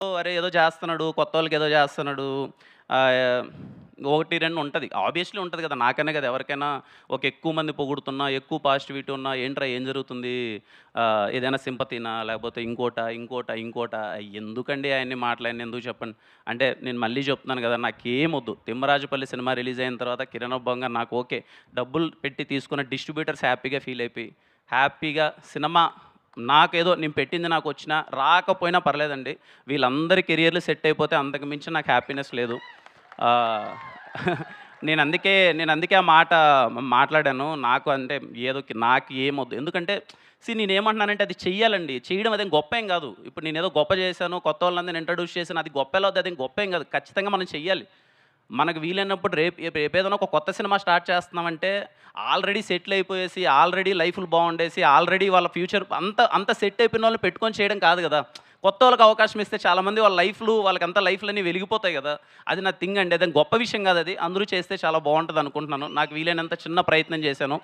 అరే! ఏదో చేస్తున్నాడు, కొత్తోళ్ళకి ఏదో చేస్తున్నాడు. ఆహ్, 1, 2 ఉంటది. ఆబ్వియస్లీ ఉంటది కదా! నాకనే కాదు ఎవరికైనా ఒక ఎక్కువ మంది పొగుడుతున్నా, ఎక్కువ పాజిటివిటీ ఉన్నా, ఏంట్రా ఏం జరుగుతుంది? ఏదైనా సింపతీనా? లేకపోతే ఇంకోటా? ఎందుకండి అయన్ని మాటలన్నీ ఎందుకు చెప్పండి? అంటే నేను మళ్ళీ చెప్తున్నాను కదా! నాకేమొద్దు. 'తిమ్మరాజుపల్లి' సినిమా రిలీజ్ అయిన తర్వాత 'కిరణ్ అబ్బంగా' నాకు ఓకే. డబ్బులు పెట్టి తీసుకున్న డిస్ట్రిబ్యూటర్స్ హ్యాపీగా ఫీల్ అయిపోయి, హ్యాపీగా సినిమా నాకేదో నేను పెట్టింది నాకొచ్చినా, రాకపోయినా పర్లేదండి. వీళ్ళందరి కెరియర్‌లు సెట్ అయిపోతే అంతకు మించి నాకు హ్యాపీనెస్ లేదు. ఆహ్, నేనందుకే ఆ మాట మాట్లాడాను. నాకు అంటే ఏదో నాకు ఏమొద్దు. ఎందుకంటే నేనేమంటున్నానంటే అది చెయ్యాలండి. చేయడం అదేం గొప్పేం గాదు. ఇప్పుడు నేనేదో గొప్ప చేశాను, కొత్తోళ్ళందరిని ఇంట్రొడ్యూస్ చేశాను. అది గొప్ప ఎలా అవుద్ది? అదేం గొప్పేం గాదు. ఖచ్చితంగా మనం చెయ్యాలి. మనకు వీలైనప్పుడు రేపేదైనా ఒక కొత్త సినిమా స్టార్ట్ చేస్తున్నామంటే, ఆల్రెడీ సెటిల్ అయిపోయేసి, ఆల్రెడీ లైఫ్‌లు బాగుండేసి, ఆల్రెడీ వాళ్ళ ఫ్యూచర్ అంత సెట్ అయిపోయినోళ్ళని పెట్టుకొని చేయడం కాదు గదా! కొత్తోళ్ళకి అవకాశం ఇస్తే చాలామంది వాళ్ళ వాళ్ళకంతా లైఫ్‌లన్నీ వెలిగిపోతాయి గదా! అది నా థింగ్ అండి. అదేం గొప్ప విషయం గాదది. అందరూ చేస్తే చాలా బావుంటదనుకుంటున్నాను. నాకు వీలైనంత చిన్న ప్రయత్నం చేశాను.